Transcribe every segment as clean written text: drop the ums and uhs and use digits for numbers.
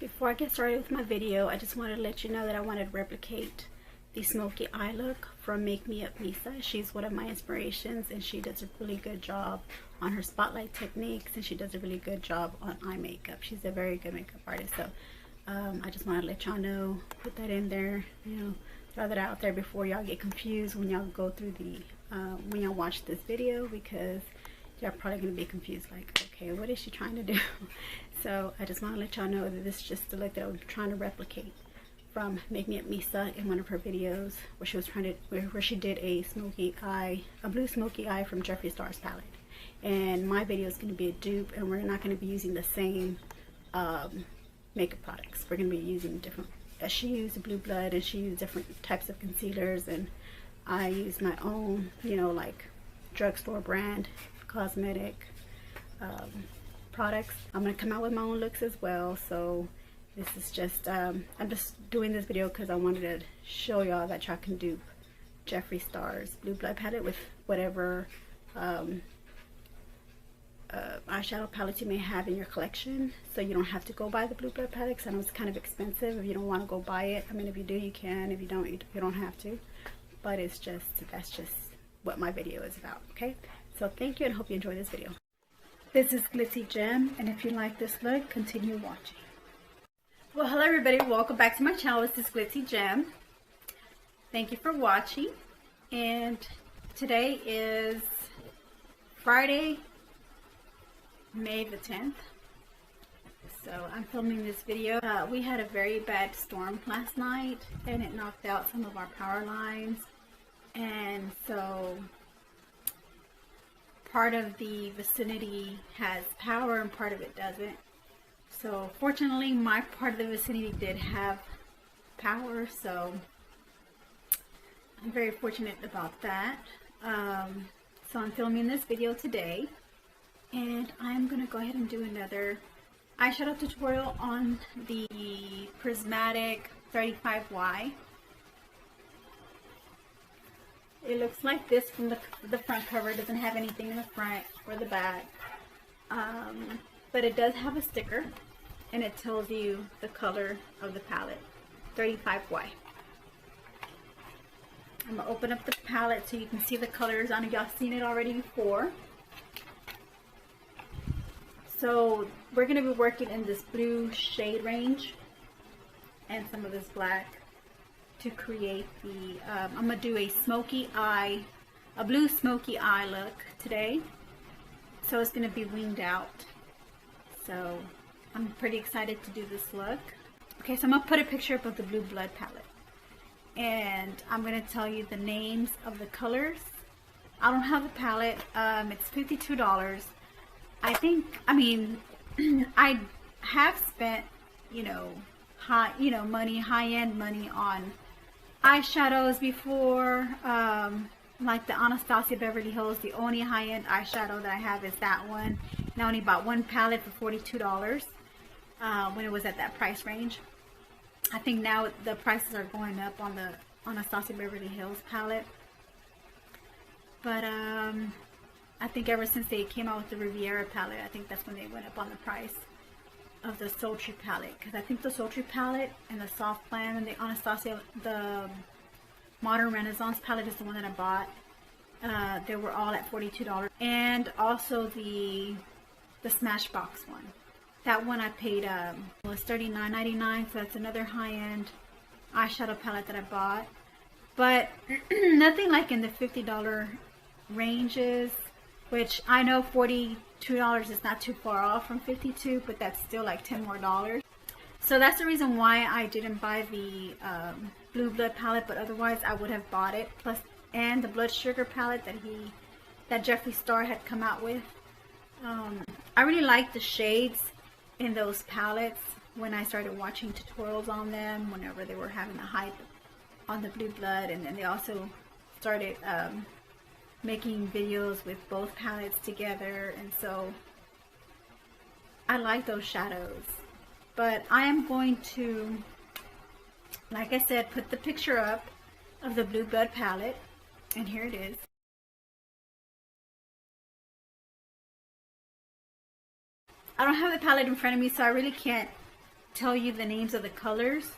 Before I get started with my video, I just wanted to let you know that I wanted to replicate the smoky eye look from Make Me Up Misa. She's one of my inspirations and she does a really good job on her spotlight techniques, and she does a really good job on eye makeup. She's a very good makeup artist. So I just want to let y'all know, put that in there, you know, throw that out there before y'all get confused when y'all go through the when y'all watch this video, because y'all probably gonna be confused, like, okay, what is she trying to do? So I just want to let y'all know that this is just the look that I'm trying to replicate from Make Me Up Misa in one of her videos, where she was trying to where she did a smoky eye, a blue smoky eye from Jeffree Star's palette. And my video is going to be a dupe, and we're not going to be using the same makeup products. We're going to be using different. She used Blue Blood, and she used different types of concealers, and I used my own, you know, like drugstore brand cosmetic products. I'm going to come out with my own looks as well. So this is just I'm just doing this video because I wanted to show y'all that y'all can dupe Jeffree Star's Blue Blood palette with whatever eyeshadow palette you may have in your collection. So you don't have to go buy the Blue Blood palette, because I know it's kind of expensive if you don't want to go buy it. I mean, if you do, you can. If you don't, you don't have to. But it's just, that's just what my video is about. Okay, so thank you and hope you enjoy this video. This is glitzzygem, and if you like this look, continue watching. Well, hello everybody, welcome back to my channel. This is glitzzygem. Thank you for watching, and today is Friday, May the 10th. So I'm filming this video. We had a very bad storm last night, and it knocked out some of our power lines, and so part of the vicinity has power and part of it doesn't. So fortunately my part of the vicinity did have power, so I'm very fortunate about that. So I'm filming this video today, and I'm gonna go ahead and do another eyeshadow tutorial on the Prismatic 35Y. It looks like this from the front cover. It doesn't have anything in the front or the back, but it does have a sticker, and it tells you the color of the palette, 35Y. I'm gonna open up the palette so you can see the colors on it. Y'all seen it already before. So we're gonna be working in this blue shade range and some of this black to create the, I'm gonna do a smoky eye, a blue smoky eye look today. So it's gonna be winged out. So I'm pretty excited to do this look. Okay, so I'm gonna put a picture up of the Blue Blood palette, and I'm gonna tell you the names of the colors. I don't have the palette. It's $52. I think, I mean, I have spent, you know, high-end money on eyeshadows before, like the Anastasia Beverly Hills. The only high-end eyeshadow that I have is that one, and I only bought one palette for $42 when it was at that price range. I think now the prices are going up on the Anastasia Beverly Hills palette, but I think ever since they came out with the Riviera palette, I think that's when they went up on the price of the Sultry palette, because I think the Sultry palette and the Soft Plan and the Anastasia, the Modern Renaissance palette is the one that I bought. They were all at $42, and also the Smashbox one. That one I paid was $39.99, so that's another high-end eyeshadow palette that I bought. But nothing like in the $50 ranges, which I know $42 is not too far off from $52, but that's still like $10 more. So that's the reason why I didn't buy the Blue Blood palette, but otherwise I would have bought it. Plus, and the Blood Sugar palette that Jeffree Star had come out with. I really like the shades in those palettes when I started watching tutorials on them, whenever they were having a hype on the Blue Blood, and then they also started making videos with both palettes together, and so I like those shadows. But I am going to, like I said, put the picture up of the Blue Blood palette, and here it is. I don't have the palette in front of me, so I really can't tell you the names of the colors,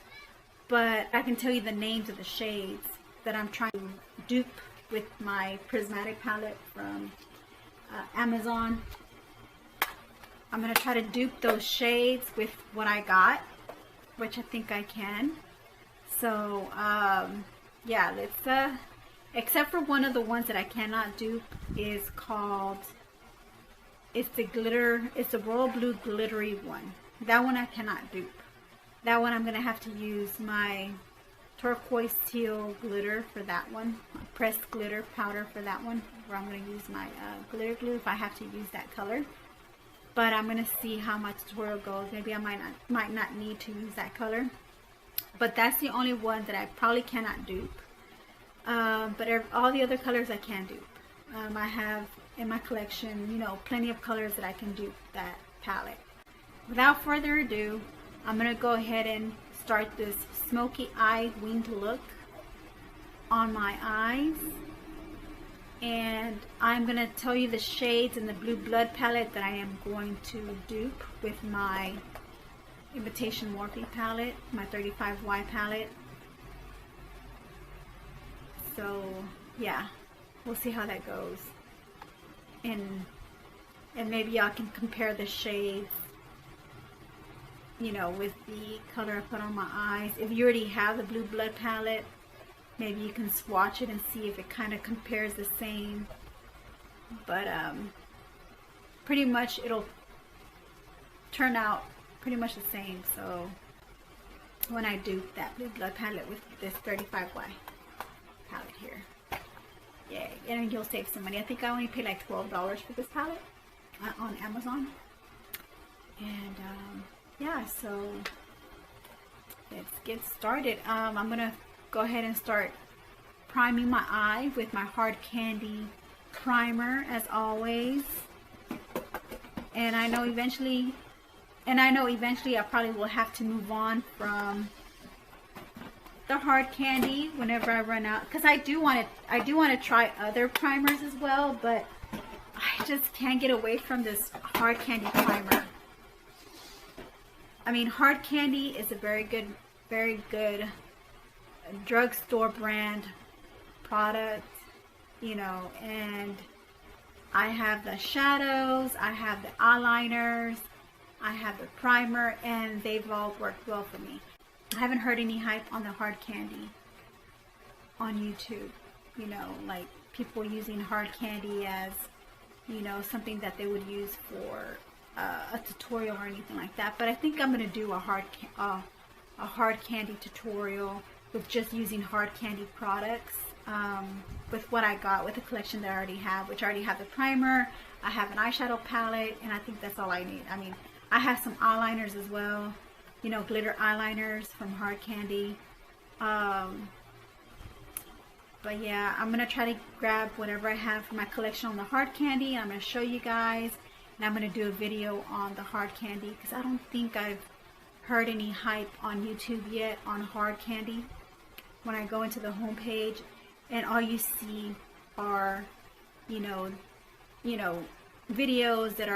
but I can tell you the names of the shades that I'm trying to dupe with my prismatic palette from Amazon. I'm going to try to dupe those shades with what I got, which I think I can. So yeah, let's except for one of the ones that I cannot dupe is called, it's the royal blue glittery one. That one I cannot dupe. That one I'm going to have to use my turquoise teal glitter for that one, pressed glitter powder for that one, where I'm going to use my glitter glue if I have to use that color. But I'm going to see how my tutorial goes. Maybe I might not need to use that color. But that's the only one that I probably cannot dupe. But all the other colors I can dupe. I have in my collection, you know, plenty of colors that I can dupe that palette. Without further ado, I'm going to go ahead and start this smoky eye winged look on my eyes. And I'm going to tell you the shades in the Blue Blood palette that I am going to dupe with my Imitation Morphe palette, my 35Y palette. So yeah, we'll see how that goes. And maybe y'all can compare the shades, you know, with the color I put on my eyes. If you already have the Blue Blood palette, maybe you can swatch it and see if it kind of compares the same. But pretty much it'll turn out pretty much the same. So when I do that Blue Blood palette with this 35Y palette here, yeah, and you'll save some money. I think I only paid like $12 for this palette on Amazon. And yeah, so let's get started. I'm gonna go ahead and start priming my eye with my Hard Candy primer as always. And I know eventually I probably will have to move on from the Hard Candy whenever I run out, because I do want to try other primers as well, but I just can't get away from this Hard Candy primer. I mean, Hard Candy is a very good drugstore brand product, you know, and I have the shadows, I have the eyeliners, I have the primer, and they've all worked well for me. I haven't heard any hype on the Hard Candy on YouTube, you know, like people using Hard Candy as, you know, something that they would use for a tutorial or anything like that. But I think I'm going to do a Hard Candy tutorial with just using Hard Candy products, with what I got, with the collection that I already have, which I already have the primer, I have an eyeshadow palette, and I think that's all I need. I mean, I have some eyeliners as well, you know, glitter eyeliners from Hard Candy. But yeah, I'm going to try to grab whatever I have from my collection on the Hard Candy, and I'm going to show you guys, and I'm going to do a video on the Hard Candy, because I don't think I've heard any hype on YouTube yet on Hard Candy. When I go into the home page and all you see are, you know, videos that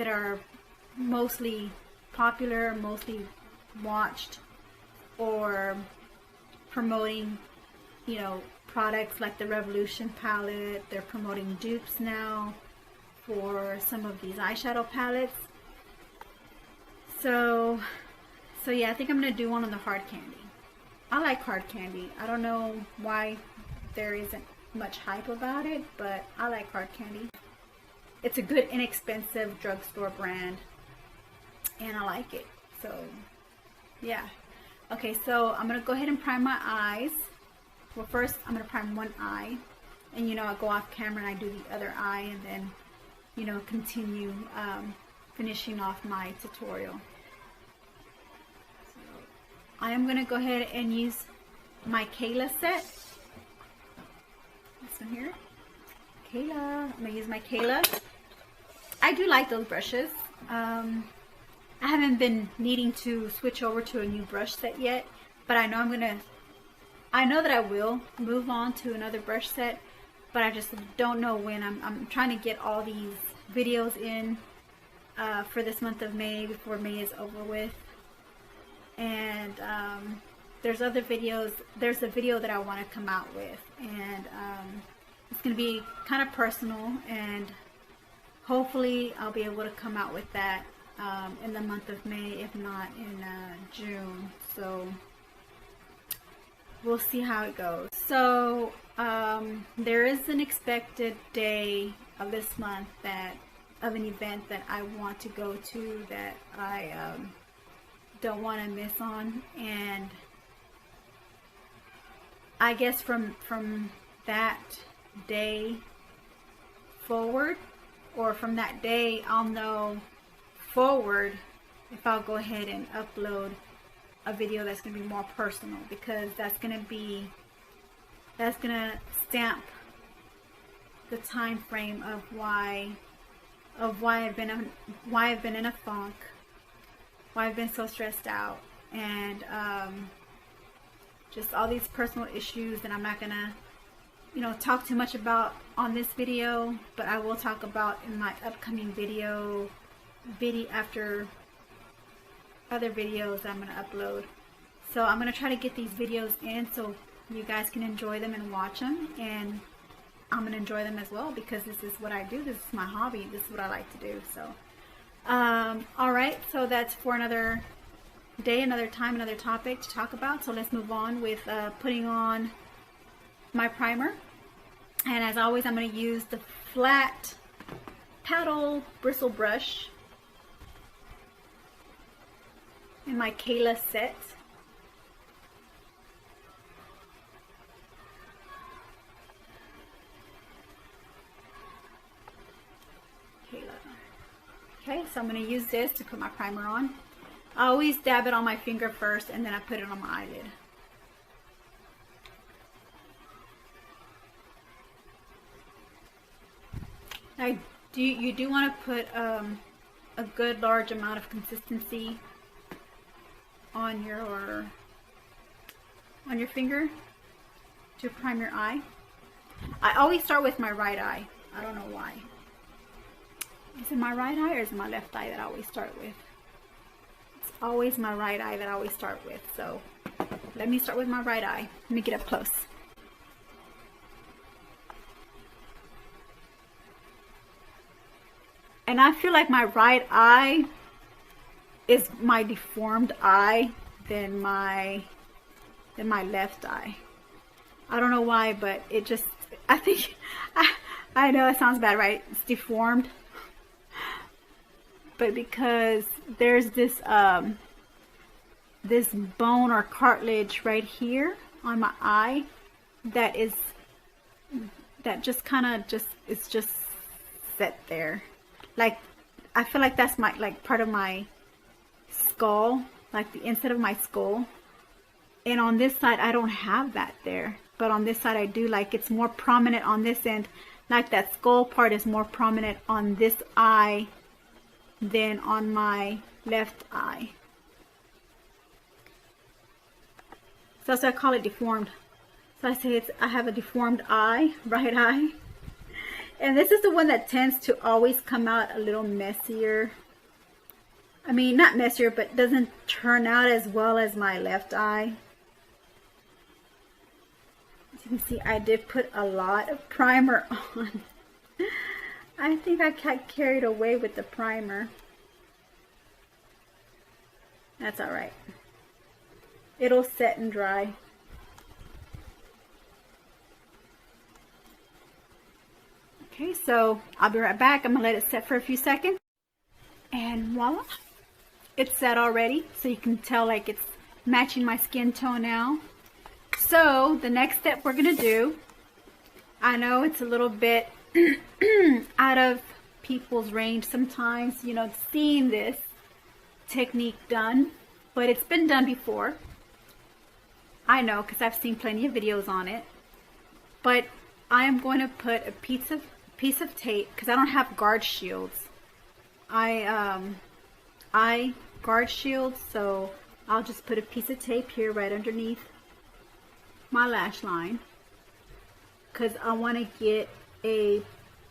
are mostly popular, mostly watched, or promoting, you know, products like the Revolution palette. They're promoting dupes now for some of these eyeshadow palettes. So yeah, I think I'm gonna do one on the Hard Candy. I like Hard Candy. I don't know why there isn't much hype about it, but I like Hard Candy. It's a good, inexpensive drugstore brand, and I like it. So yeah. Okay, so I'm gonna go ahead and prime my eyes. Well, first I'm gonna prime one eye, and you know, I go off camera and I do the other eye, and then, you know, continue finishing off my tutorial. So I am gonna go ahead and use my Kayla set. This one here, Kayla. I'm gonna use my Kayla. I do like those brushes. I haven't been needing to switch over to a new brush set yet, but I know that I will move on to another brush set, but I just don't know when. I'm trying to get all these videos in for this month of May before May is over with. And there's other videos. There's a video that I want to come out with, and it's going to be kind of personal, and hopefully I'll be able to come out with that in the month of May, if not in June. So we'll see how it goes. So there is an expected day of this month of an event that I want to go to, that I don't want to miss on, and I guess from that day forward, or from that day I'll know forward if I'll go ahead and upload a video that's going to be more personal, because that's going to stamp the time frame of why I've been in a funk, why I've been so stressed out, and just all these personal issues that I'm not gonna, talk too much about on this video, but I will talk about in my upcoming video after other videos that I'm gonna upload. So I'm gonna try to get these videos in so you guys can enjoy them and watch them, and I'm gonna enjoy them as well, because this is what I do. This is my hobby. This is what I like to do. So all right, so that's for another day, another time, another topic to talk about. So let's move on with putting on my primer. And as always, I'm going to use the flat paddle bristle brush in my Kayla set. Okay, so I'm going to use this to put my primer on. I always dab it on my finger first, and then I put it on my eyelid. You do want to put a good large amount of consistency on your finger to prime your eye. I always start with my right eye. I don't know why. Is it my right eye or is it my left eye that I always start with? It's always my right eye that I always start with. So let me start with my right eye. Let me get up close. And I feel like my right eye is my deformed eye than my left eye. I don't know why, but it just, I think, I know it sounds bad, right? It's deformed. But because there's this this bone or cartilage right here on my eye that just kind of it's just set there. Like, I feel like that's my, like, part of my skull, like the inside of my skull. And on this side, I don't have that there. But on this side, I do. Like, it's more prominent on this end. Like, that skull part is more prominent on this eye than on my left eye. So that's why I call it deformed. So I say I have a deformed eye, right eye. And this is the one that tends to always come out a little messier. I mean, not messier, but doesn't turn out as well as my left eye. As you can see, I did put a lot of primer on. I think I got carried away with the primer. That's all right. It'll set and dry. Okay, so I'll be right back. I'm gonna let it set for a few seconds. And voila, it's set already. So you can tell, like, it's matching my skin tone now. So the next step we're gonna do, I know it's a little bit out of people's range sometimes, you know, seeing this technique done, but it's been done before. I know, because I've seen plenty of videos on it. But I am going to put a piece of tape, because I don't have guard shields. I guard shields, so I'll just put a piece of tape here right underneath my lash line, because I want to get a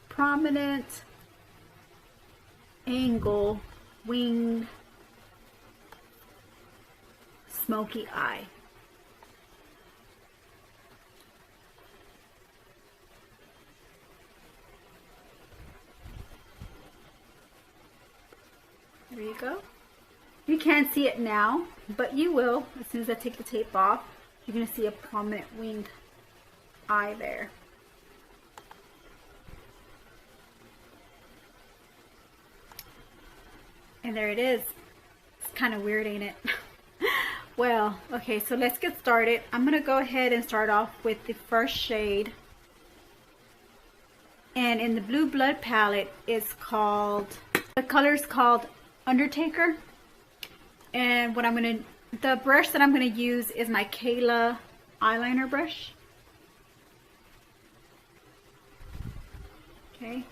prominent angle winged smoky eye. There you go. You can't see it now, but you will as soon as I take the tape off. You're going to see a prominent winged eye there. And there it is. It's kind of weird, ain't it? Well, okay, so let's get started. I'm going to go ahead and start off with the first shade. And in the Blue Blood palette, it's called, the color is called Undertaker. And what I'm going to, the brush that I'm going to use is my Kayla eyeliner brush. Okay.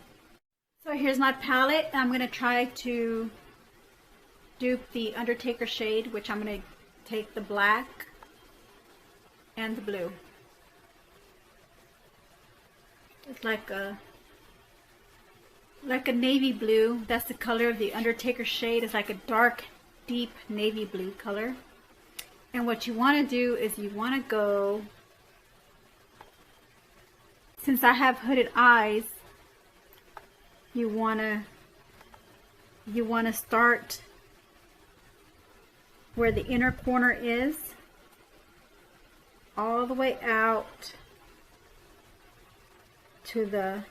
So here's my palette. I'm going to try to dupe the Undertaker shade, which I'm going to take the black and the blue. It's like a navy blue. That's the color of the Undertaker shade. It's like a dark, deep navy blue color. And what you want to do is you want to go, since I have hooded eyes, you want to start where the inner corner is, all the way out to the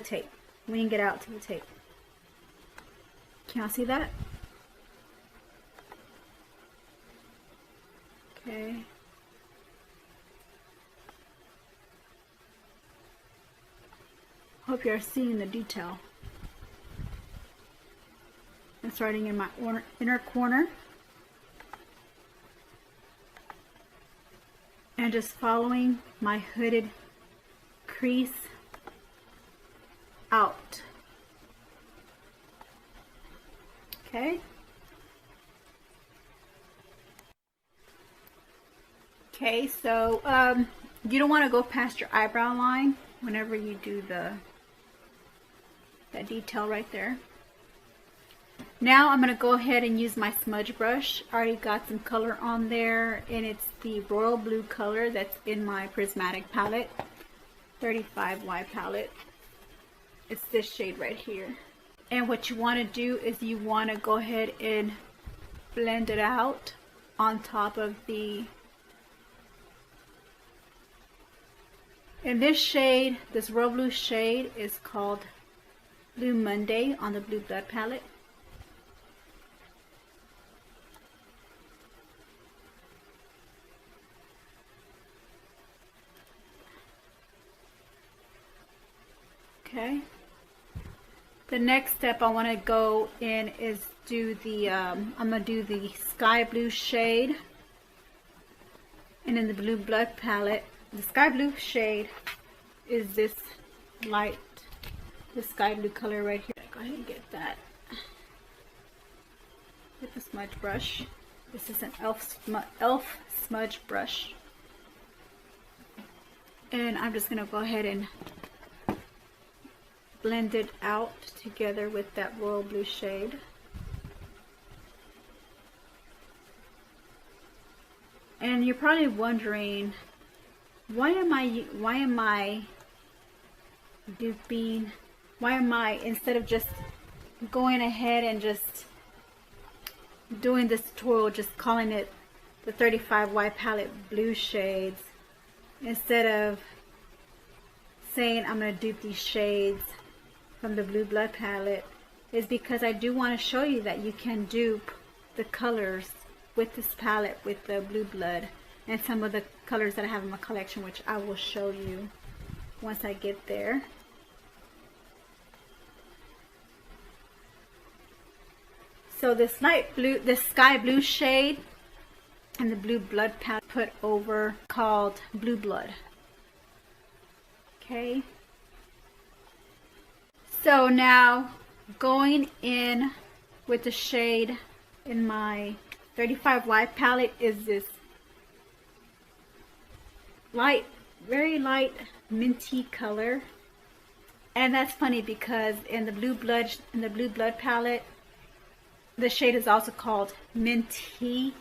tape. Wing it out to the tape. Can y'all see that? Okay. Hope you're seeing the detail. I'm starting in my inner corner and just following my hooded crease out. Okay. Okay, so you don't want to go past your eyebrow line whenever you do that detail right there. Now I'm going to go ahead and use my smudge brush. I already got some color on there, and it's the royal blue color that's in my prismatic palette, 35Y palette. It's this shade right here. And what you want to do is you want to go ahead and blend it out on top of the, and this shade, this royal blue shade, is called Blue Monday on the Blue Blood palette. Okay. The next step I want to go in is do the, I'm going to do the sky blue shade. And in the Blue Blood palette, the sky blue shade is this light, the sky blue color right here. Go ahead and get that with the smudge brush. This is an elf smudge brush. And I'm just going to go ahead and blend it out together with that royal blue shade. And you're probably wondering, why am I duping? Why am I, instead of just going ahead and just doing this tutorial, just calling it the 35Y palette blue shades, instead of saying I'm going to dupe these shades from the Blue Blood palette, is because I do want to show you that you can dupe the colors with this palette with the Blue Blood and some of the colors that I have in my collection, which I will show you once I get there. So this light blue, this sky blue shade and the Blue Blood palette put over, called Blue Blood. Okay. So now going in with the shade in my 35Y palette is this light, very light minty color. And that's funny because in the blue blood palette, the shade is also called Minty,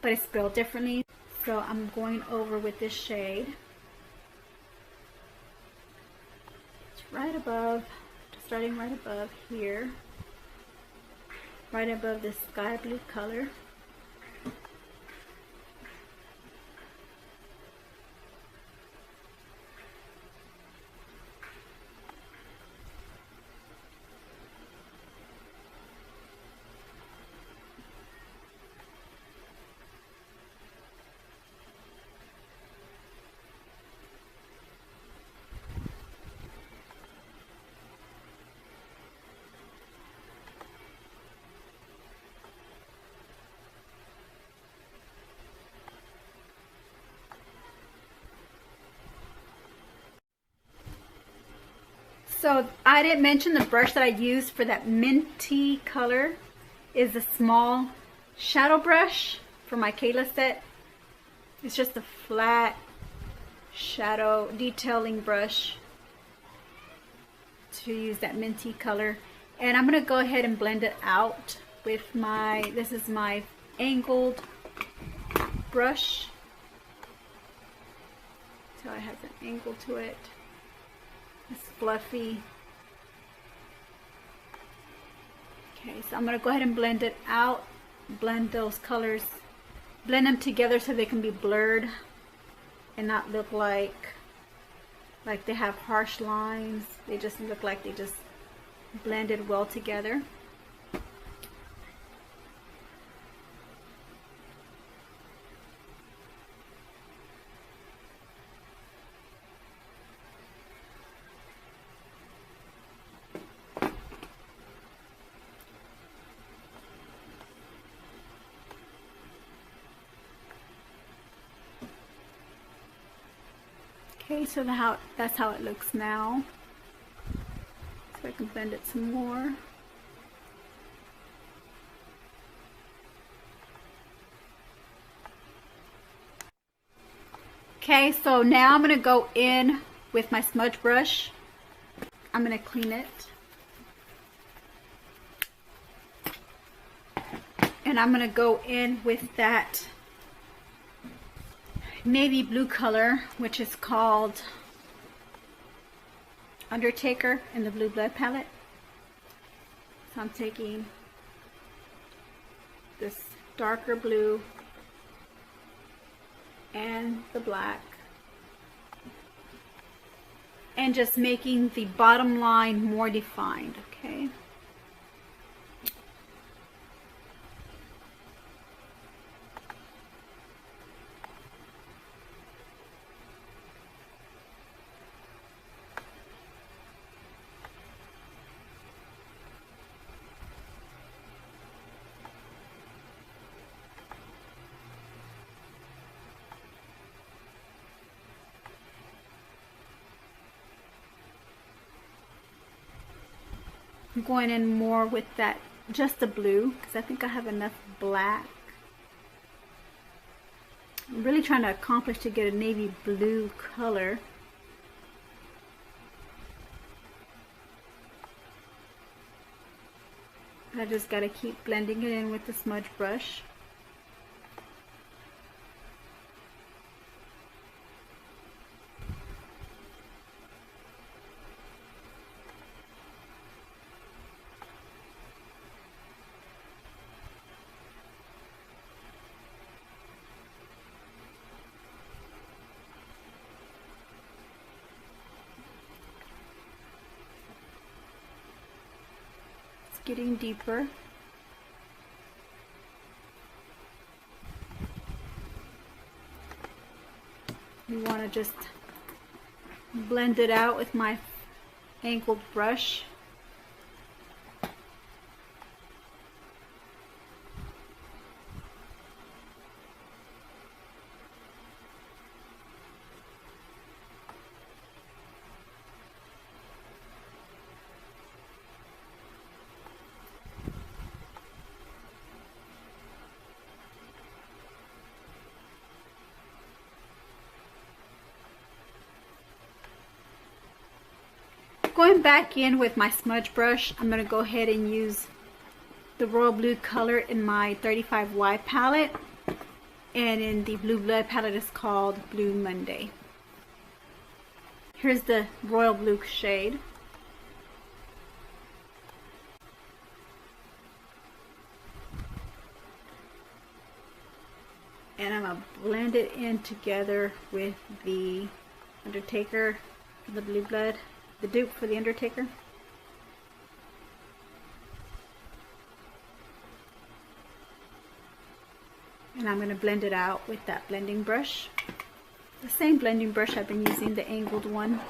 but it's spelled differently. So I'm going over with this shade. It's right above, starting right above here, right above this sky blue color. So I didn't mention the brush that I used for that minty color is the small shadow brush for my Kayla set. It's just a flat shadow detailing brush to use that minty color. And I'm going to go ahead and blend it out with my, this is my angled brush. So it has an angle to it. It's fluffy. Okay, so I'm going to go ahead and blend it out. Blend those colors. Blend them together so they can be blurred and not look like they have harsh lines. They just look like they just blended well together. Okay, so that's how it looks now. So I can blend it some more. Okay, so now I'm going to go in with my smudge brush. I'm going to clean it. And I'm going to go in with that navy blue color, which is called Undertaker in the blue blood palette. So I'm taking this darker blue and the black and just making the bottom line more defined, okay? I'm going in more with that, just the blue, because I think I have enough black. I'm really trying to accomplish to get a navy blue color. I just got to keep blending it in with the smudge brush. Getting deeper. You want to just blend it out with my angled brush. going back in with my smudge brush, I'm going to go ahead and use the royal blue color in my 35Y palette. And in the blue blood palette is called Blue Monday. Here's the royal blue shade. And I'm going to blend it in together with the Undertaker, the blue blood, the dupe for the Undertaker. And I'm going to blend it out with that blending brush. The same blending brush I've been using, the angled one.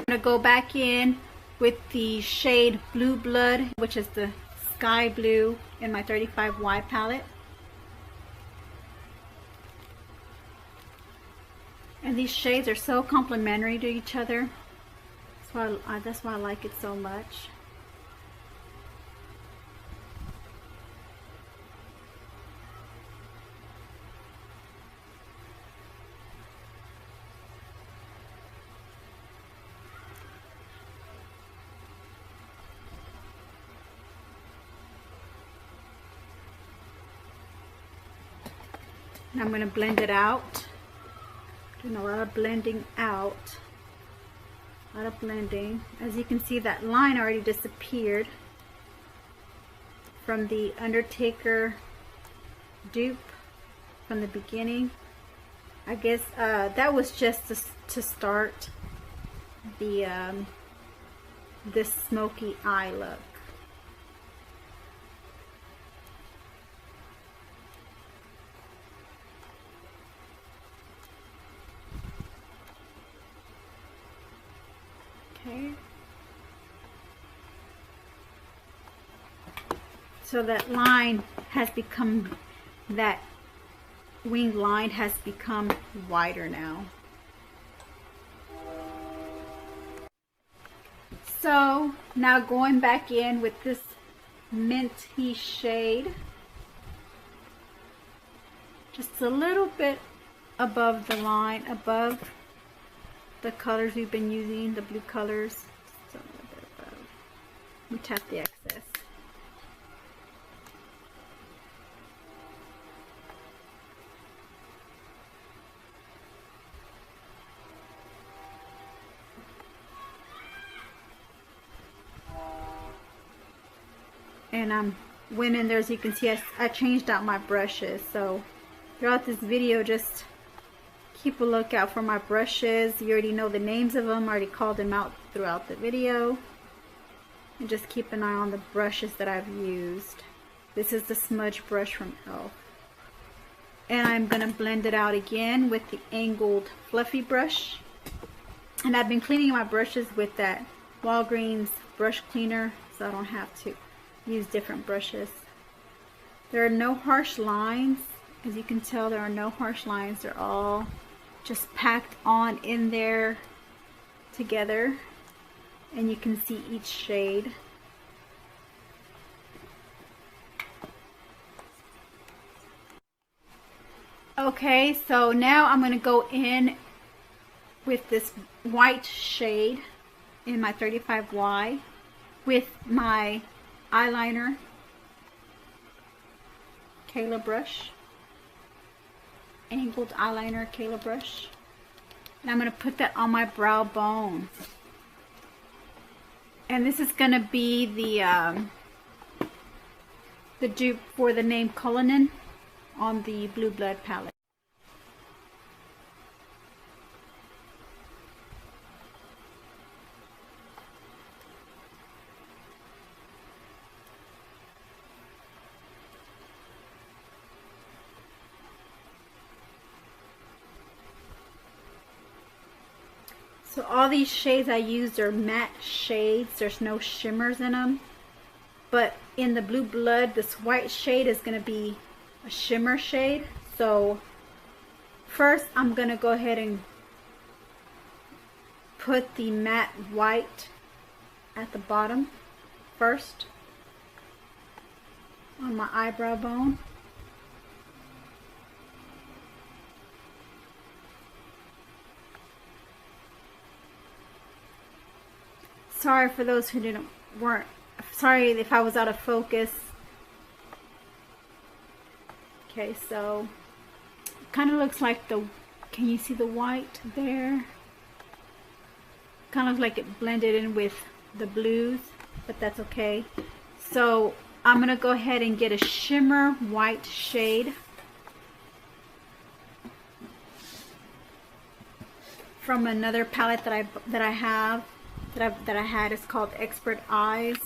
I'm going to go back in with the shade Blue Blood, which is the sky blue in my 35Y palette. And these shades are so complementary to each other. That's why I like it so much. And I'm going to blend it out. Doing a lot of blending out. A lot of blending. As you can see, that line already disappeared from the Undertaker dupe from the beginning. I guess that was just to start the this smoky eye look. Okay. So that line has become, that winged line has become wider now. So now going back in with this minty shade, just a little bit above the line, above the colors we've been using, the blue colors. So a little bit above. We tap the excess. And I went in there, as you can see, I changed out my brushes. So throughout this video, just keep a lookout for my brushes. You already know the names of them. I already called them out throughout the video. And just keep an eye on the brushes that I've used. This is the smudge brush from e.l.f. And I'm going to blend it out again with the angled fluffy brush. And I've been cleaning my brushes with that Walgreens brush cleaner, so I don't have to use different brushes. There are no harsh lines. As you can tell, there are no harsh lines. They're all just packed on in there together, and you can see each shade. Okay, so now I'm going to go in with this white shade in my 35Y with my eyeliner Kayla brush, angled eyeliner Kayla brush, and I'm going to put that on my brow bone. And this is going to be the dupe for the name Cullinan on the Blue Blood palette. So all these shades I used are matte shades. There's no shimmers in them. But in the Blue Blood, this white shade is going to be a shimmer shade. So first I'm going to go ahead and put the matte white at the bottom first on my eyebrow bone. Sorry for those who weren't. Sorry if I was out of focus. Okay, so it kind of looks like the. Can you see the white there? Kind of like it blended in with the blues, but that's okay. So I'm gonna go ahead and get a shimmer white shade from another palette that I had. It's called Expert Eyes,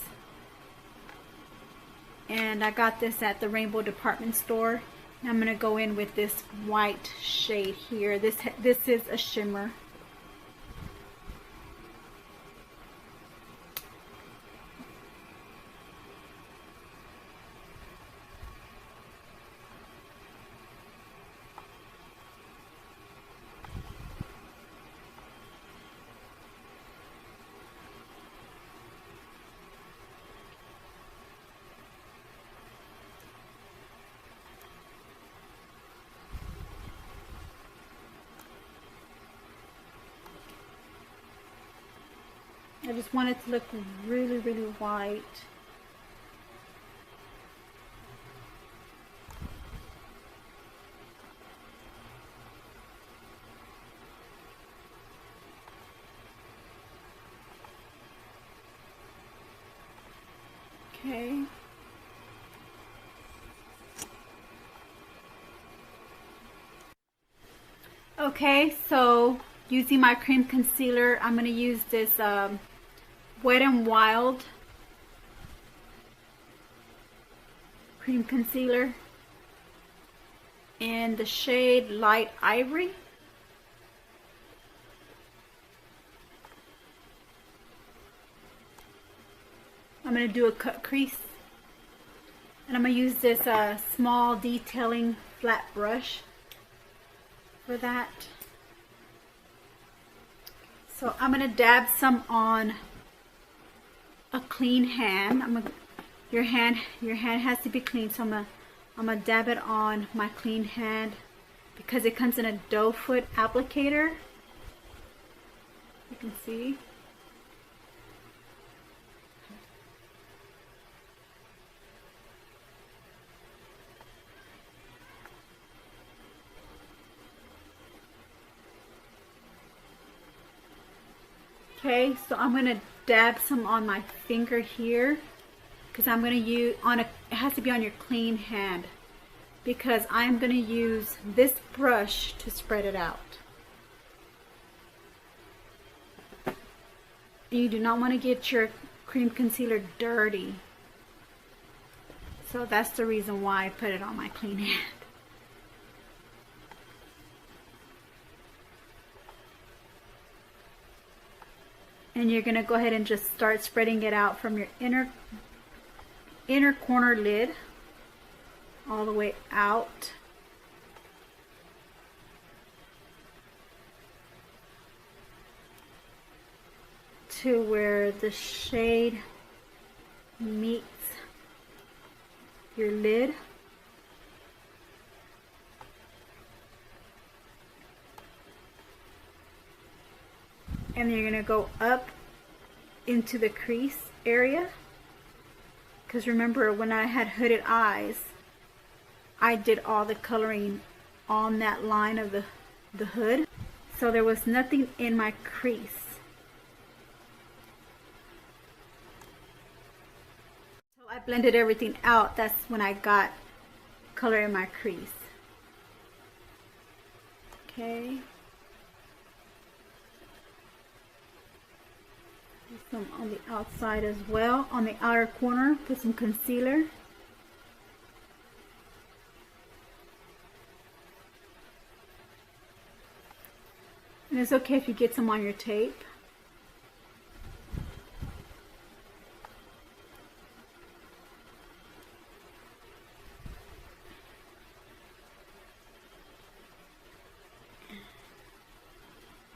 and I got this at the Rainbow Department Store. And I'm gonna go in with this white shade here. This is a shimmer. I just want it to look really, really white. Okay. Okay, so using my cream concealer, I'm going to use this Wet n Wild cream concealer in the shade Light Ivory. I'm going to do a cut crease, and I'm going to use this small detailing flat brush for that. So I'm going to dab some on a clean hand. Your hand has to be clean, so I'm gonna dab it on my clean hand because it comes in a doe foot applicator. You can see. Okay, so I'm gonna dab some on my finger here because I'm gonna use it has to be on your clean hand because I'm gonna use this brush to spread it out. You do not want to get your cream concealer dirty, so that's the reason why I put it on my clean hand. And you're going to go ahead and just start spreading it out from your inner corner lid all the way out. To where the shade meets your lid. And you're going to go up into the crease area, because remember when I had hooded eyes, I did all the coloring on that line of the hood, so there was nothing in my crease. So I blended everything out. That's when I got color in my crease. Okay. Some on the outside as well. On the outer corner, put some concealer. And And it's okay if you get some on your tape.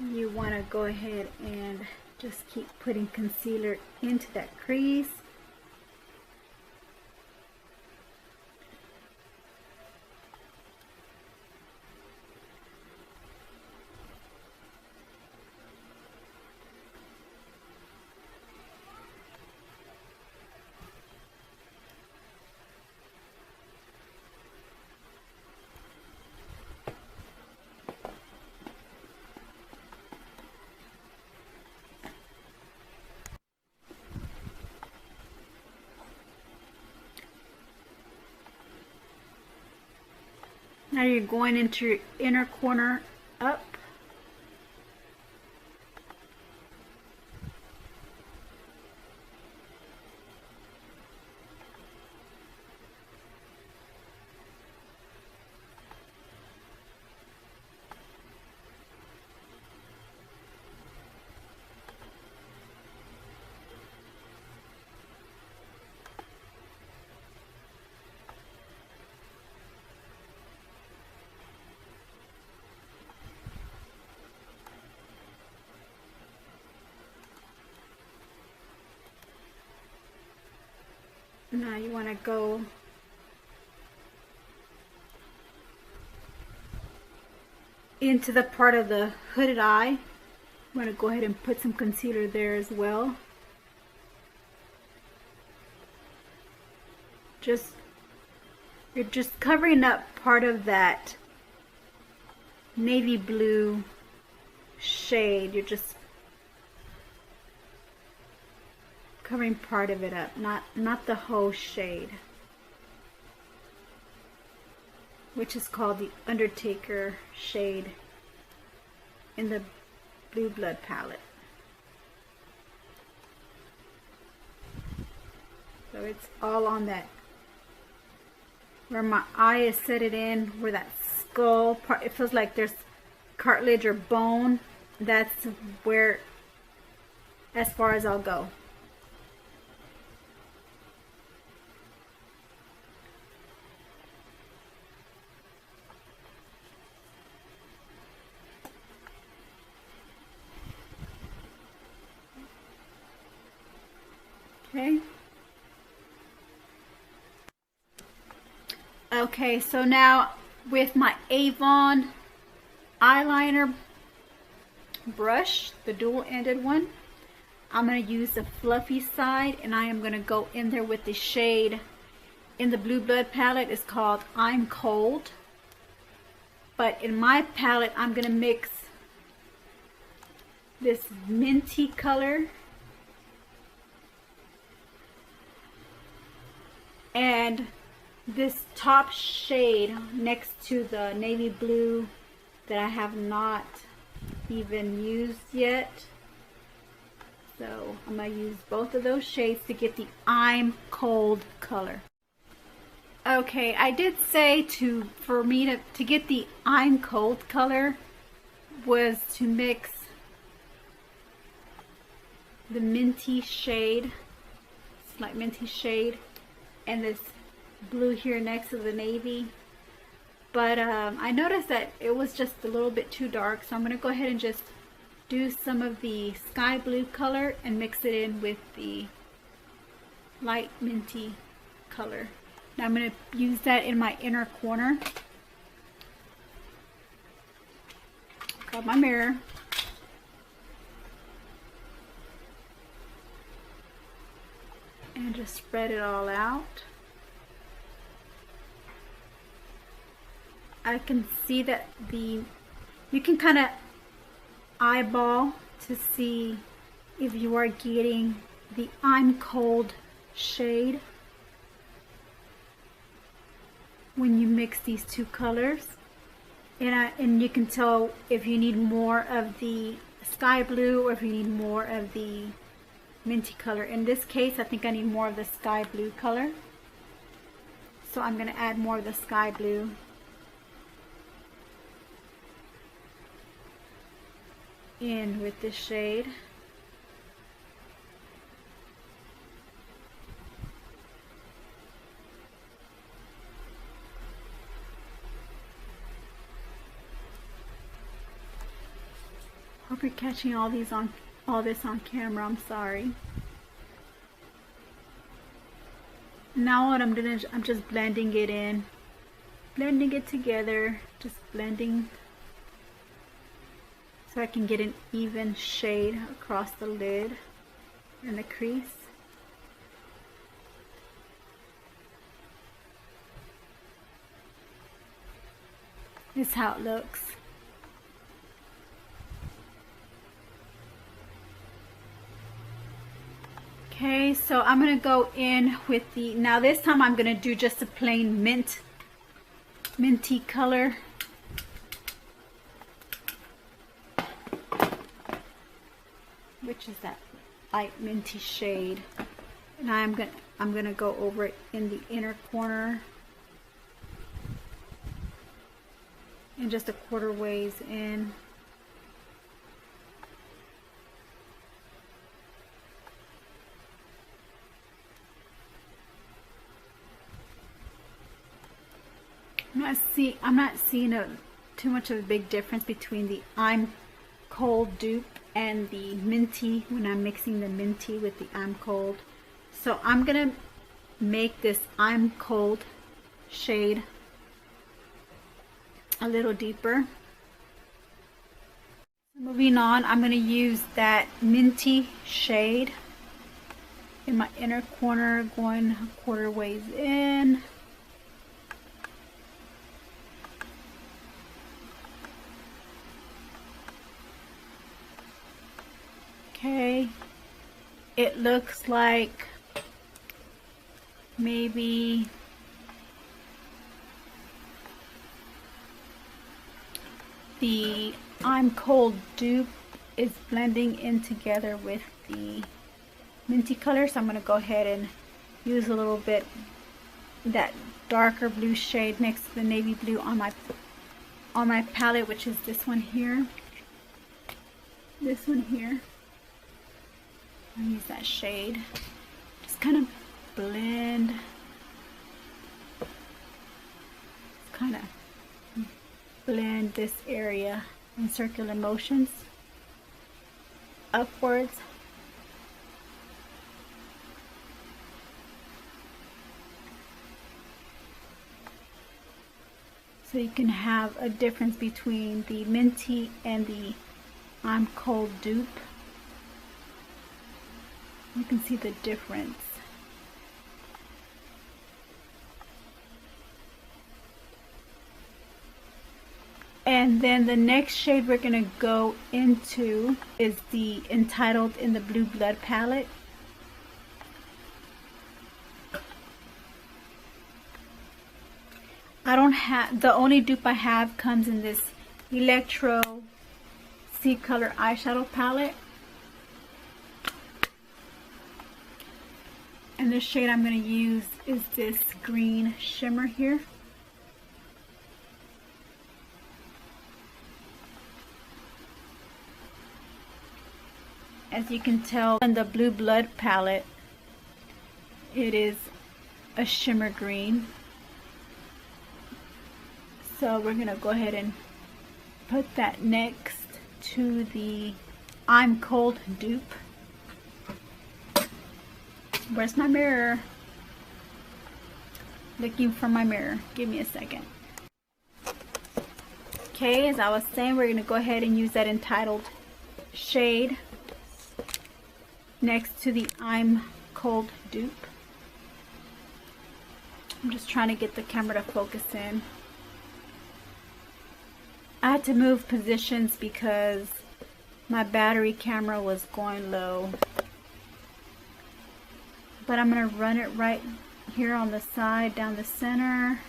You want to go ahead and just keep putting concealer into that crease. Now you're going into your inner corner up. Now you want to go into the part of the hooded eye. You want to go ahead and put some concealer there as well. You're just covering up part of that navy blue shade. You're just covering part of it up, not the whole shade, which is called the Undertaker shade in the Blue Blood palette. So it's all on that, where my eye is set it in, where that skull part, it feels like there's cartilage or bone. That's where, as far as I'll go. Okay. Okay, so now with my Avon eyeliner brush, the dual-ended one, I'm going to use the fluffy side, and I am going to go in there with the shade in the Blue Blood palette. It's called I'm Cold. But in my palette, I'm going to mix this minty color and this top shade next to the navy blue that I have not even used yet. So I'm going to use both of those shades to get the I'm Cold color. Okay, I did say for me to get the I'm Cold color was to mix the minty shade, slight minty shade, and this blue here next to the navy. But I noticed that it was just a little bit too dark, so I'm going to go ahead and just do some of the sky blue color and mix it in with the light minty color. Now I'm going to use that in my inner corner. Grab my mirror. And just spread it all out. I can see that you can kind of eyeball to see if you are getting the I'm Cold shade when you mix these two colors, and you can tell if you need more of the sky blue or if you need more of the minty color. In this case, I think I need more of the sky blue color, so I'm going to add more of the sky blue. in with this shade. Hope you're catching all this on camera. I'm sorry. Now what I'm doing is I'm just blending it in, blending it together, just blending so I can get an even shade across the lid and the crease. This is how it looks. Okay, so I'm gonna go in with the, now this time I'm gonna do just a plain minty color. Which is that light minty shade. And I'm gonna go over it in the inner corner. And just a quarter ways in. I'm not seeing too much of a big difference between the I'm Cold dupe and the minty when I'm mixing the minty with the I'm Cold. So I'm gonna make this I'm Cold shade a little deeper. Moving on, I'm gonna use that minty shade in my inner corner, going a quarter ways in. Okay, it looks like maybe the I'm Cold dupe is blending in together with the minty color, so I'm going to go ahead and use a little bit that darker blue shade next to the navy blue on my palette, which is this one here. This one here. I'll use that shade. Just kind of blend. Kind of blend this area in circular motions upwards. So you can have a difference between the minty and the I'm Cold dupe. You can see the difference. And then the next shade we're going to go into is the Entitled in the Blue Blood palette. I don't have, the only dupe I have comes in this Electro Sea Color eyeshadow palette. And the shade I'm going to use is this green shimmer here. As you can tell in the Blue Blood palette, it is a shimmer green. So we're going to go ahead and put that next to the I'm Cold dupe. Where's my mirror? Looking for my mirror. Give me a second. Okay, as I was saying, we're going to go ahead and use that Entitled shade next to the I'm Cold dupe. I'm just trying to get the camera to focus in. I had to move positions because my battery camera was going low. But I'm going to run it right here on the side, down the center.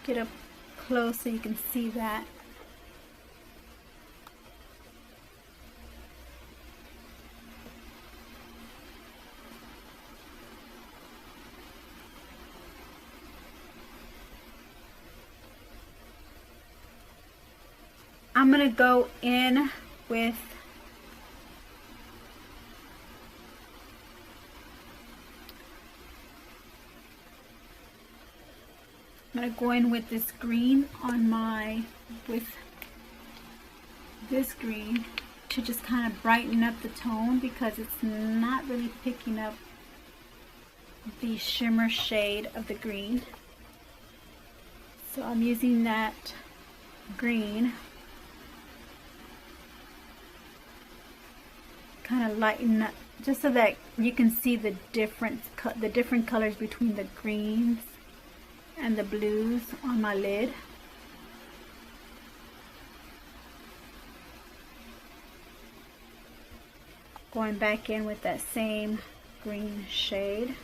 Get up close so you can see that. I'm gonna go in with this green on my, with this green to just kind of brighten up the tone, because it's not really picking up the shimmer shade of the green. So I'm using that green, kind of lighten up, just so that you can see the different colors between the greens and the blues on my lid. Going back in with that same green shade.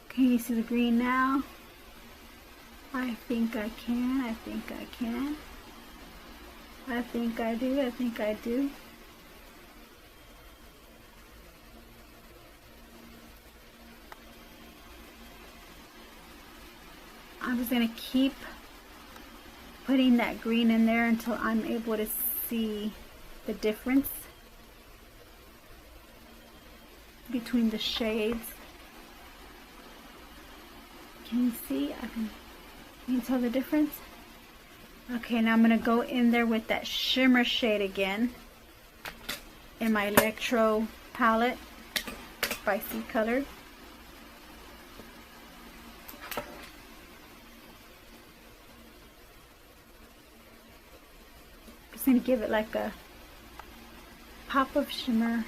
Can you see the green now? I think I can, I think I can. I think I do, I think I do. I'm just going to keep putting that green in there until I'm able to see the difference between the shades. Can you see? Can you tell the difference? Okay, now I'm going to go in there with that shimmer shade again in my Electro palette by C Color. Just going to give it like a pop of shimmer.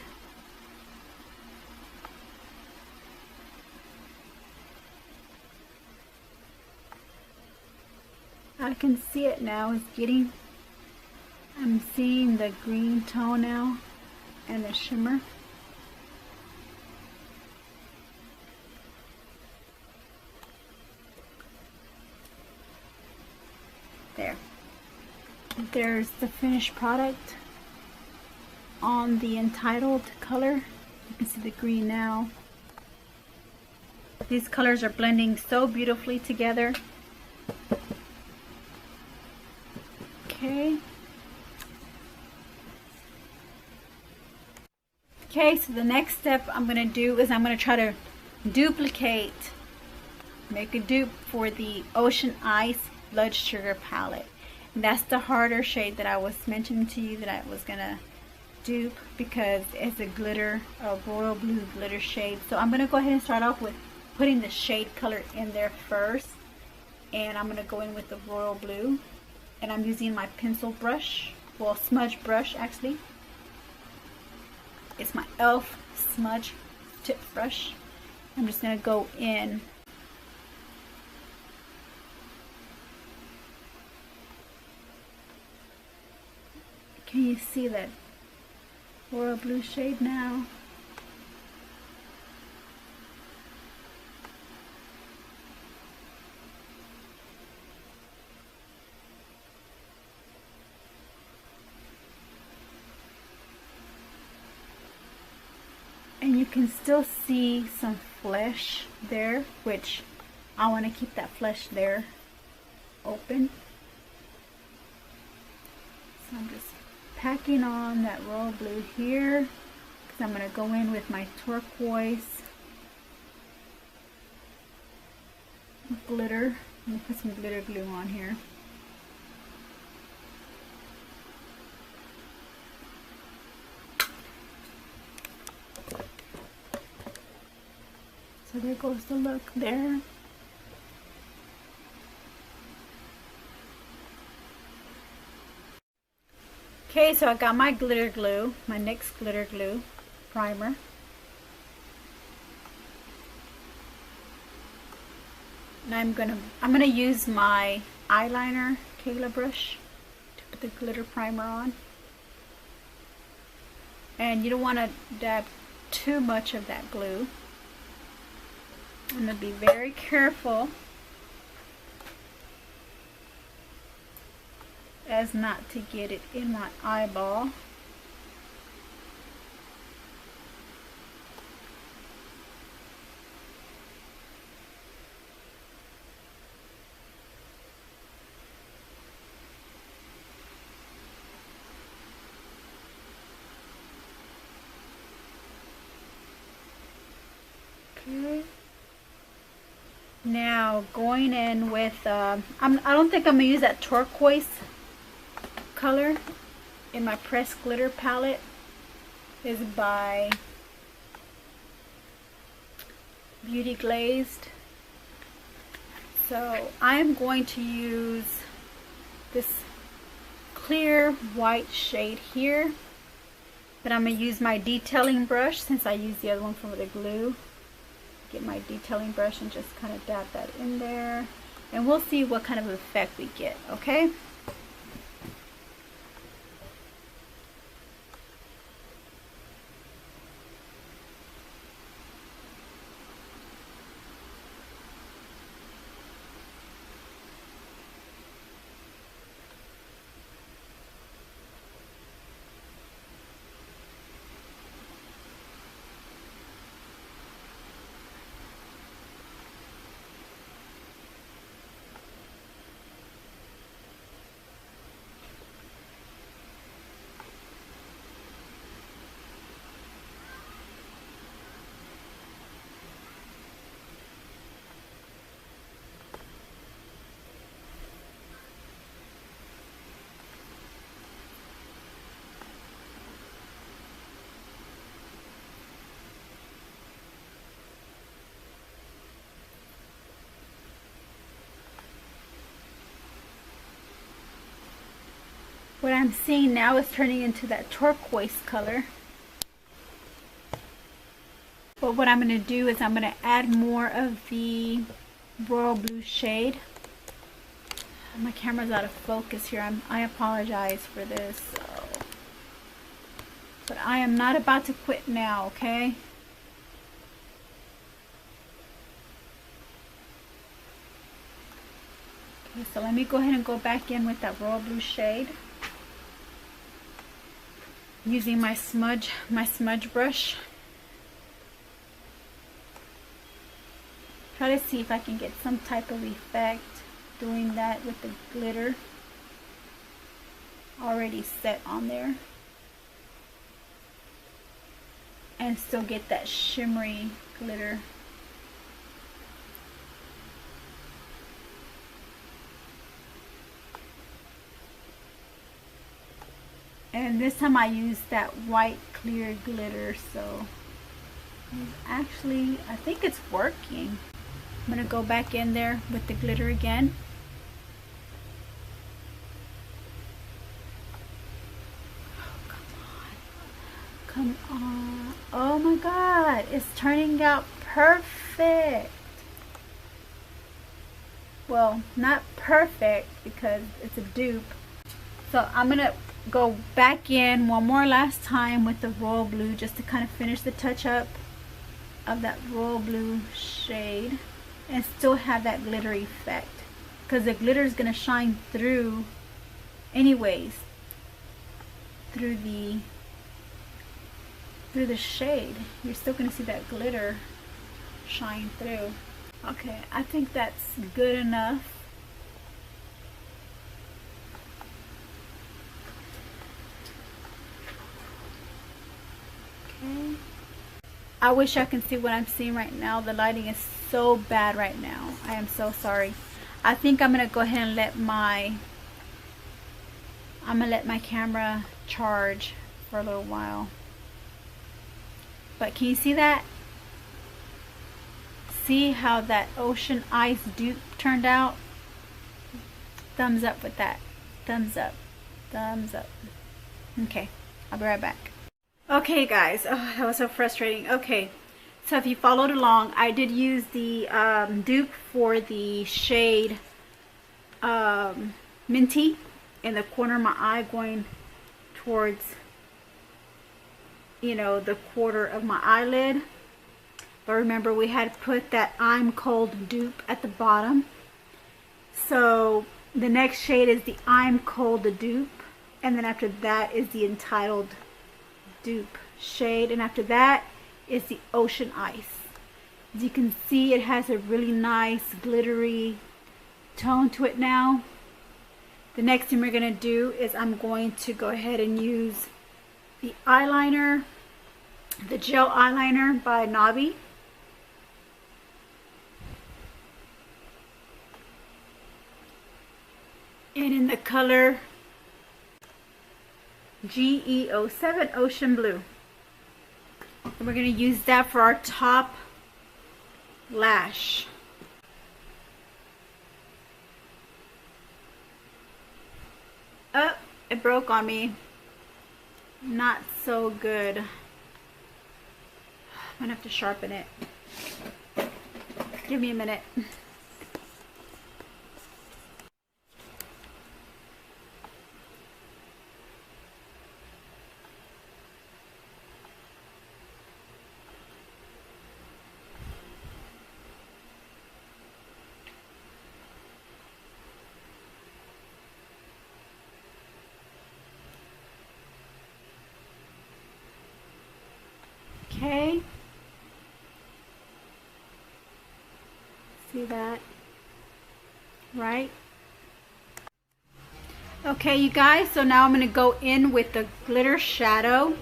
I can see it now. It's getting, I'm seeing the green tone now and the shimmer. There. There's the finished product on the entitled color. You can see the green now. These colors are blending so beautifully together. Okay, so the next step I'm going to do is I'm going to try to duplicate, make a dupe for the Ocean Ice Blood Sugar palette. And that's the harder shade that I was mentioning to you that I was going to dupe, because it's a glitter, a royal blue glitter shade. So I'm going to go ahead and start off with putting the shade color in there first. And I'm going to go in with the royal blue. And I'm using my pencil brush, well, smudge brush actually. It's my e.l.f. smudge tip brush. I'm just going to go in. Can you see that royal blue shade now? And you can still see some flesh there, which I want to keep that flesh there open. So I'm just packing on that royal blue here, because I'm going to go in with my turquoise glitter. Let me put some glitter glue on here. So there goes the look there. Okay, so I got my glitter glue, my NYX glitter glue primer. And I'm gonna use my eyeliner Kayla brush to put the glitter primer on. And you don't want to dab too much of that glue. I'm going to be very careful as not to get it in my eyeball. Okay. Now going in with, I don't think I'm going to use that turquoise color in my pressed glitter palette. Is by Beauty Glazed. So I am going to use this clear white shade here, but I'm going to use my detailing brush since I used the other one for the glue. Get my detailing brush and just kind of dab that in there, and we'll see what kind of effect we get. Okay. What I'm seeing now is turning into that turquoise color. But what I'm going to do is I'm going to add more of the royal blue shade. My camera's out of focus here. I apologize for this. But I am not about to quit now, okay? Okay, so let me go ahead and go back in with that royal blue shade. Using my smudge brush. Try to see if I can get some type of effect doing that with the glitter already set on there, and still get that shimmery glitter. And this time I used that white clear glitter, so actually I think it's working. I'm going to go back in there with the glitter again. Oh, come on. Oh my god, it's turning out perfect. Well, not perfect because it's a dupe. So I'm going to go back in one more last time with the royal blue just to kind of finish the touch up of that royal blue shade and still have that glitter effect, because the glitter is going to shine through anyways through the shade. You're still going to see that glitter shine through. Okay, I think that's good enough. I wish I can see what I'm seeing right now. The lighting is so bad right now. I am so sorry. I think I'm gonna go ahead and let my camera charge for a little while. But can you see that? See how that ocean ice dupe turned out? Thumbs up with that. Thumbs up. Thumbs up. Okay, I'll be right back. Okay guys, oh, that was so frustrating. Okay, so if you followed along, I did use the dupe for the shade Minty in the corner of my eye, going towards, you know, the quarter of my eyelid. But remember, we had put that I'm Cold dupe at the bottom. So The next shade is the I'm Cold the Dupe. And then after that is the Entitled Dupe shade. And after that is the Ocean Ice. As you can see, it has a really nice glittery tone to it now. The next thing we're going to do is I'm going to go ahead and use the eyeliner, the gel eyeliner by Nabi. And in the color GE07 Ocean Blue. And we're going to use that for our top lash. Oh, it broke on me. Not so good. I'm gonna have to sharpen it. Give me a minute. Okay. See that? Right? Okay, you guys, so now I'm going to go in with the glitter shadow.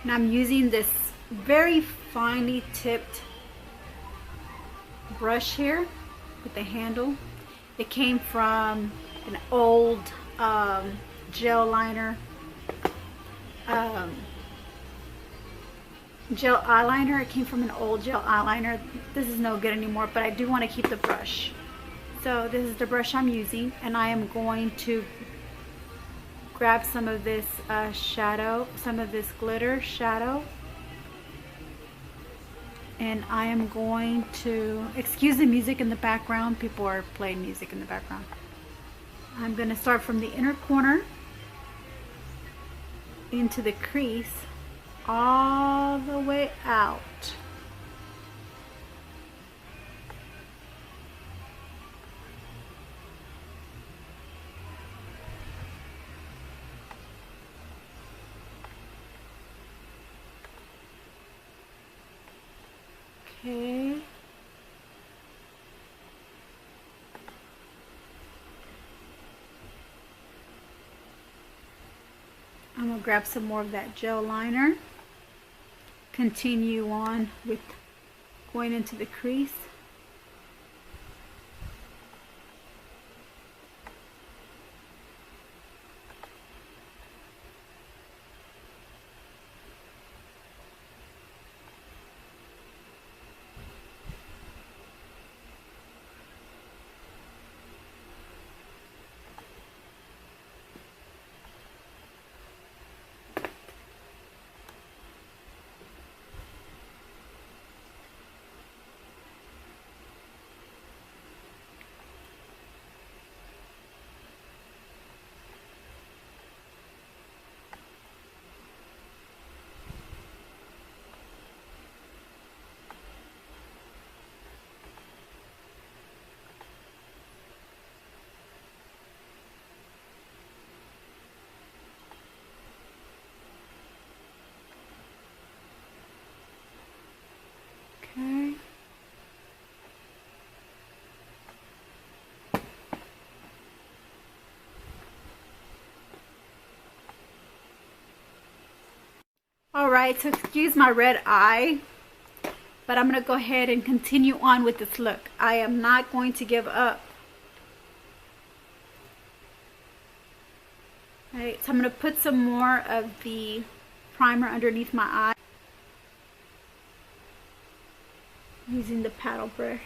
And I'm using this very finely tipped brush here with the handle. It came from an old gel liner. Gel eyeliner. It came from an old gel eyeliner. This is no good anymore, but I do want to keep the brush. So this is the brush I'm using, and I am going to grab some of this shadow, some of this glitter shadow, and I am going to, excuse the music in the background, people are playing music in the background. I'm going to start from the inner corner into the crease all the way out. Okay. I'm going to grab some more of that gel liner. Continue on with going into the crease. Okay. Alright, so excuse my red eye, but I'm going to go ahead and continue on with this look. I am not going to give up. Alright, so I'm going to put some more of the primer underneath my eye using the paddle brush.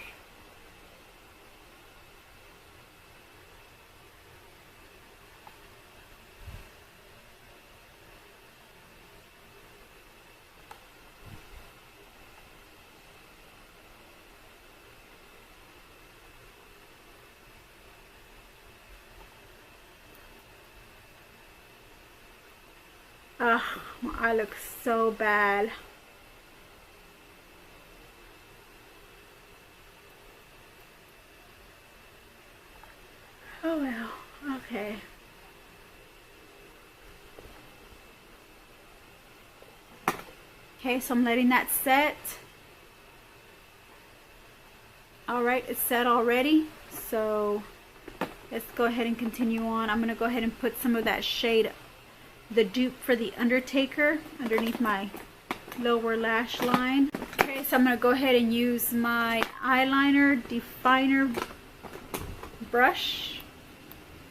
Ugh, my eye looks so bad. Okay, so I'm letting that set. Alright, it's set already. So let's go ahead and continue on. I'm going to go ahead and put some of that shade, the dupe for the Undertaker, underneath my lower lash line. Okay, so I'm going to go ahead and use my eyeliner definer brush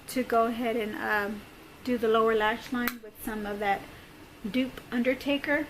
to go ahead and do the lower lash line with some of that dupe Undertaker.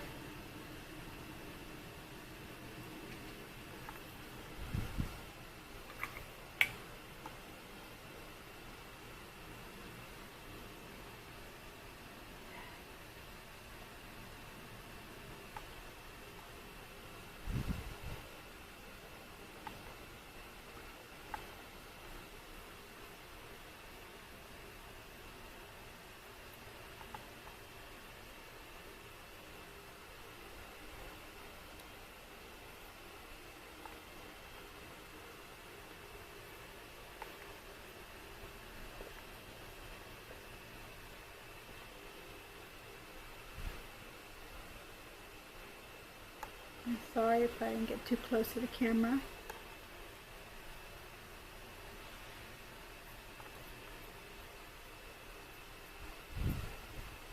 I'm sorry if I didn't get too close to the camera.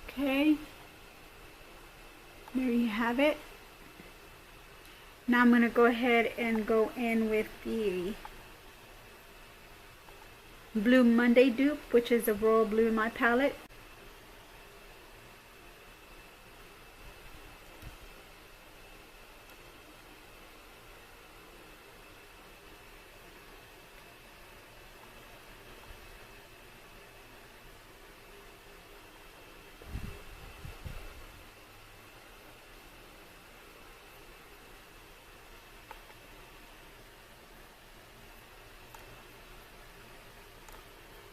Okay, there you have it. Now I'm going to go ahead and go in with the Blue Monday dupe, which is the royal blue in my palette.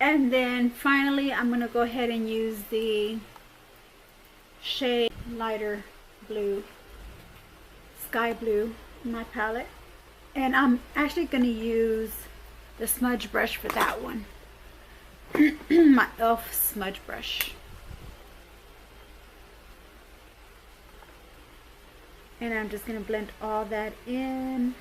And then finally, I'm going to go ahead and use the shade lighter blue, sky blue in my palette. And I'm actually going to use the smudge brush for that one. My e.l.f. smudge brush. And I'm just going to blend all that in.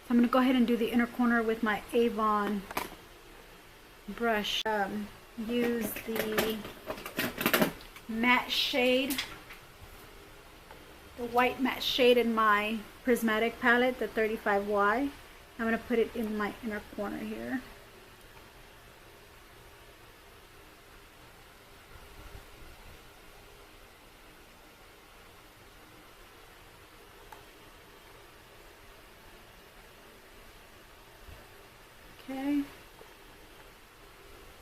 I'm going to go ahead and do the inner corner with my Avon brush. Use the matte shade, the white matte shade in my prismatic palette, the 35Y. I'm going to put it in my inner corner here. Okay,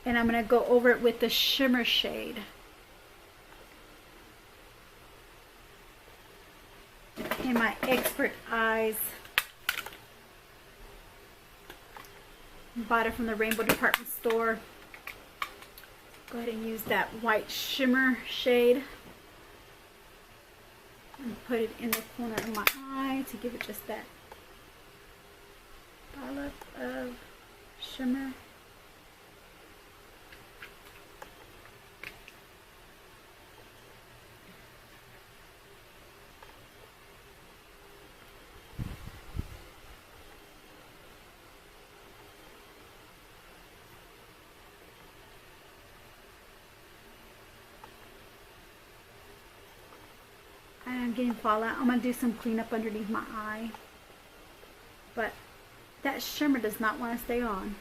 and I'm going to go over it with the shimmer shade. In my Expert Eyes. Bought it from the Rainbow Department Store. Go ahead and use that white shimmer shade. And put it in the corner of my eye to give it just that dollop of shimmer. I'm getting fallout. I'm going to do some cleanup underneath my eye. But that shimmer does not want to stay on.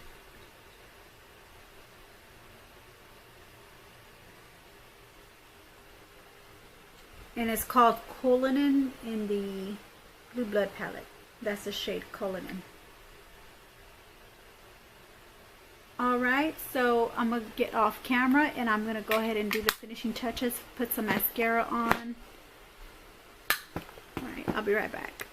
And it's called Cullinan in the Blue Blood palette. That's the shade Cullinan. Alright, so I'm going to get off camera and I'm going to go ahead and do the finishing touches. Put some mascara on. Alright, I'll be right back.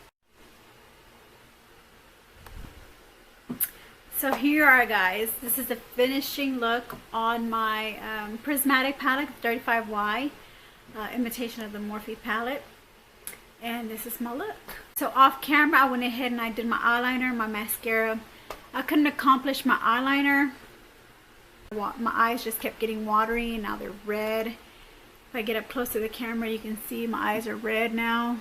So here are, guys, this is the finishing look on my prismatic palette, 35Y, imitation of the Morphe palette. And this is my look. So off camera, I went ahead and I did my eyeliner, my mascara. I couldn't accomplish my eyeliner. My eyes just kept getting watery and now they're red. If I get up close to the camera, you can see my eyes are red now.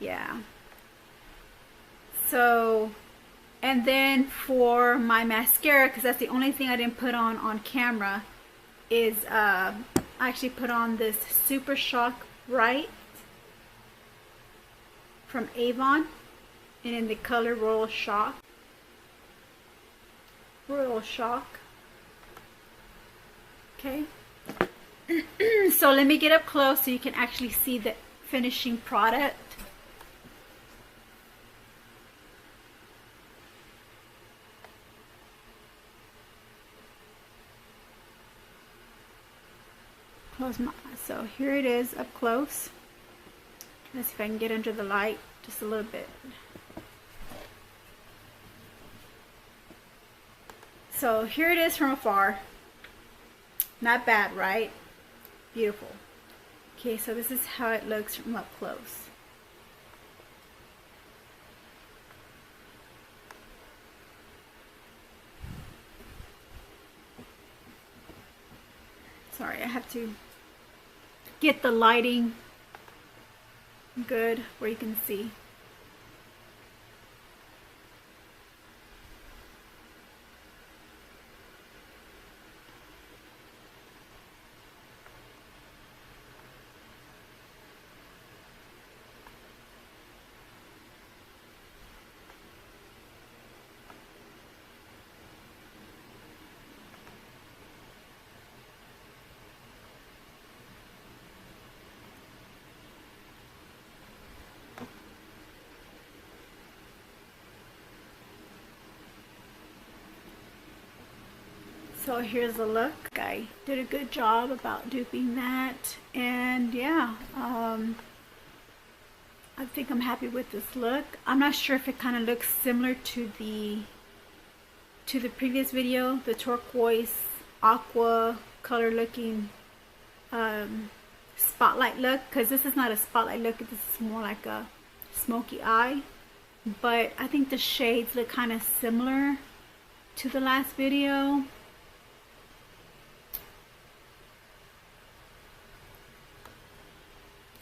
Yeah. So, and then for my mascara, because that's the only thing I didn't put on camera, is I actually put on this Super Shock Bright from Avon, and in the color Royal Shock. Royal Shock. Okay. So let me get up close so you can actually see the finishing product. Close my eyes. So here it is up close. Let's see if I can get under the light just a little bit. So here it is from afar. Not bad, right? Beautiful. Okay, so this is how it looks from up close. Sorry, I have to get the lighting good where you can see. So here's the look. I did a good job about duping that, and yeah, I think I'm happy with this look. I'm not sure if it kind of looks similar to the previous video, the turquoise aqua color looking spotlight look, because this is not a spotlight look, this is more like a smoky eye, but I think the shades look kind of similar to the last video.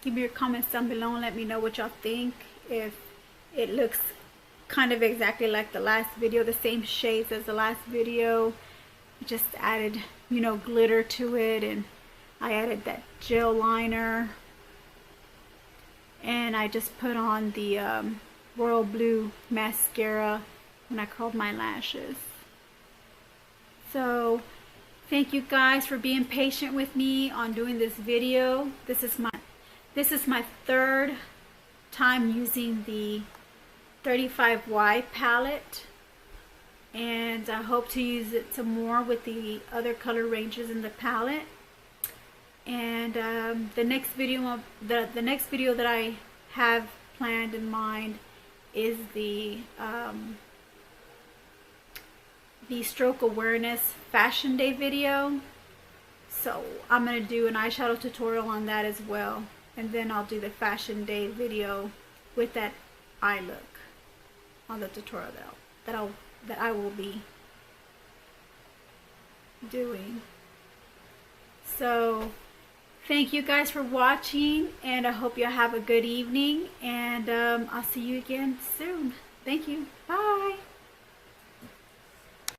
Give me your comments down below and let me know what y'all think. If it looks kind of exactly like the last video, the same shades as the last video, just added, you know, glitter to it, and I added that gel liner, and I just put on the royal blue mascara when I curled my lashes. So thank you guys for being patient with me on doing this video. This is my third time using the 35Y palette, and I hope to use it some more with the other color ranges in the palette. And the next video that I have planned in mind is the stroke awareness fashion day video. So I'm gonna do an eyeshadow tutorial on that as well, and then I'll do the fashion day video with that eye look on the tutorial that I will be doing. So thank you guys for watching, and I hope you have a good evening, and I'll see you again soon. Thank you. Bye.